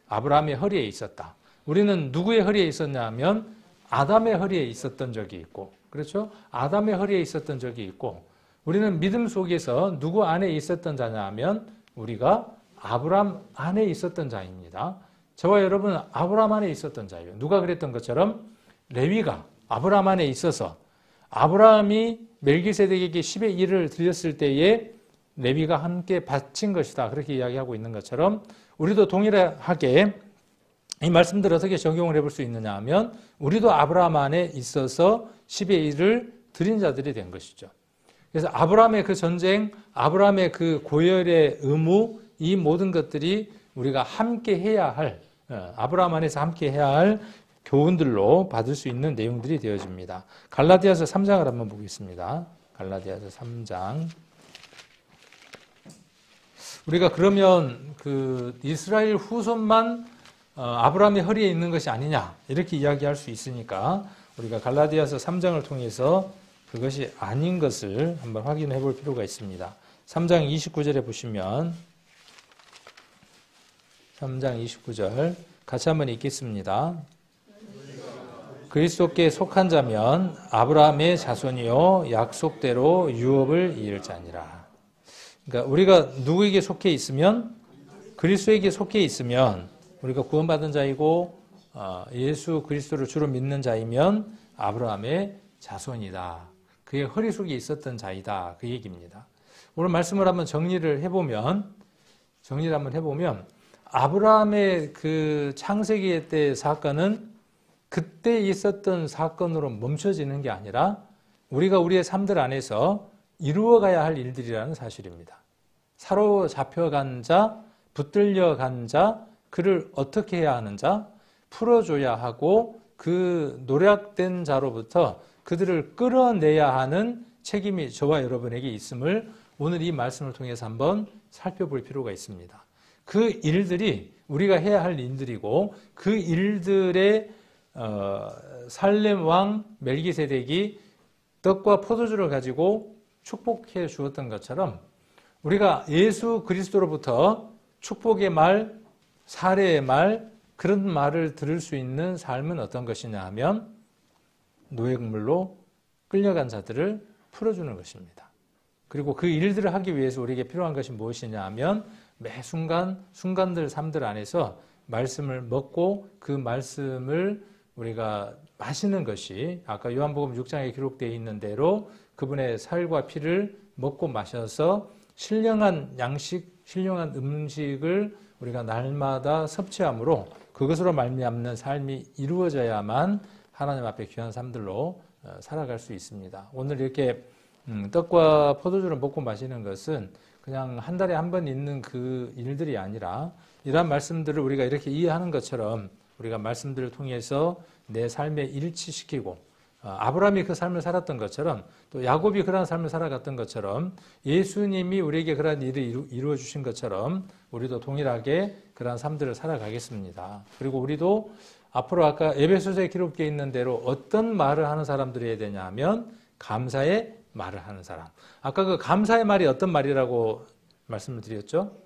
아브라함의 허리에 있었다. 우리는 누구의 허리에 있었냐 하면 아담의 허리에 있었던 적이 있고 그렇죠? 아담의 허리에 있었던 적이 있고 우리는 믿음 속에서 누구 안에 있었던 자냐 하면 우리가 아브라함 안에 있었던 자입니다. 저와 여러분은 아브라함 안에 있었던 자예요. 누가 그랬던 것처럼 레위가 아브라함 안에 있어서 아브라함이 멜기세덱에게 10의 1을 드렸을 때에 레위가 함께 바친 것이다. 그렇게 이야기하고 있는 것처럼 우리도 동일하게 이 말씀들을 어떻게 적용을 해볼 수 있느냐 하면 우리도 아브라함 안에 있어서 10의 1을 드린 자들이 된 것이죠. 그래서 아브라함의 그 전쟁, 아브라함의 그 고열의 의무, 이 모든 것들이 우리가 함께 해야 할, 아브라함 안에서 함께 해야 할 교훈들로 받을 수 있는 내용들이 되어집니다. 갈라디아서 3장을 한번 보겠습니다. 갈라디아서 3장. 우리가 그러면 그 이스라엘 후손만 아브라함의 허리에 있는 것이 아니냐 이렇게 이야기할 수 있으니까 우리가 갈라디아서 3장을 통해서 그것이 아닌 것을 한번 확인해 볼 필요가 있습니다. 3장 29절에 보시면 3장 29절 같이 한번 읽겠습니다. 그리스도께 속한 자면 아브라함의 자손이요 약속대로 유업을 이을 자니라. 그러니까 우리가 누구에게 속해 있으면 그리스도에게 속해 있으면 우리가 구원받은 자이고 예수 그리스도를 주로 믿는 자이면 아브라함의 자손이다. 그의 허리 속에 있었던 자이다. 그 얘기입니다. 오늘 말씀을 한번 정리를 한번 해보면 아브라함의 그 창세기 때 사건은 그때 있었던 사건으로 멈춰지는 게 아니라 우리가 우리의 삶들 안에서 이루어가야 할 일들이라는 사실입니다. 사로잡혀간 자, 붙들려간 자, 그를 어떻게 해야 하는 자, 풀어줘야 하고 그 노략된 자로부터 그들을 끌어내야 하는 책임이 저와 여러분에게 있음을 오늘 이 말씀을 통해서 한번 살펴볼 필요가 있습니다. 그 일들이 우리가 해야 할 일들이고 그 일들의 살렘 왕 멜기세덱이 떡과 포도주를 가지고 축복해 주었던 것처럼 우리가 예수 그리스도로부터 축복의 말, 사례의 말, 그런 말을 들을 수 있는 삶은 어떤 것이냐 하면 노예물로 끌려간 자들을 풀어주는 것입니다. 그리고 그 일들을 하기 위해서 우리에게 필요한 것이 무엇이냐 하면 매 순간들 삶들 안에서 말씀을 먹고 그 말씀을 우리가 마시는 것이 아까 요한복음 6장에 기록되어 있는 대로 그분의 살과 피를 먹고 마셔서 신령한 양식 신령한 음식을 우리가 날마다 섭취함으로 그것으로 말미암는 삶이 이루어져야만 하나님 앞에 귀한 삶들로 살아갈 수 있습니다. 오늘 이렇게 떡과 포도주를 먹고 마시는 것은 그냥 한 달에 한 번 있는 그 일들이 아니라 이러한 말씀들을 우리가 이렇게 이해하는 것처럼 우리가 말씀들을 통해서 내 삶에 일치시키고 아브라함이 그 삶을 살았던 것처럼 또 야곱이 그러한 삶을 살아갔던 것처럼 예수님이 우리에게 그러한 일을 이루어 주신 것처럼 우리도 동일하게 그러한 삶들을 살아가겠습니다. 그리고 우리도 앞으로 아까 에베소서에 기록되어 있는 대로 어떤 말을 하는 사람들이 해야 되냐 하면 감사의 말을 하는 사람. 아까 그 감사의 말이 어떤 말이라고 말씀을 드렸죠?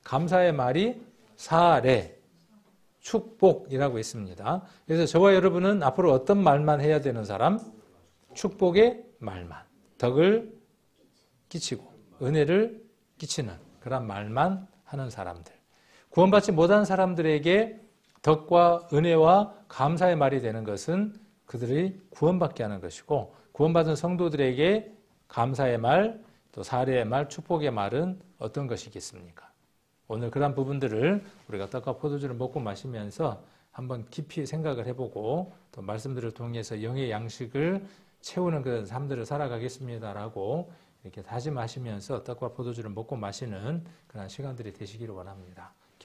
감사의 말이 사례, 축복이라고 있습니다. 그래서 저와 여러분은 앞으로 어떤 말만 해야 되는 사람? 축복의 말만, 덕을 끼치고 은혜를 끼치는 그런 말만 하는 사람들. 구원받지 못한 사람들에게 덕과 은혜와 감사의 말이 되는 것은 그들이 구원받게 하는 것이고, 구원받은 성도들에게 감사의 말, 또 사례의 말, 축복의 말은 어떤 것이겠습니까? 오늘 그런 부분들을 우리가 떡과 포도주를 먹고 마시면서 한번 깊이 생각을 해보고 또 말씀들을 통해서 영의 양식을 채우는 그런 삶들을 살아가겠습니다라고 이렇게 다짐하시면서 떡과 포도주를 먹고 마시는 그런 시간들이 되시기를 원합니다.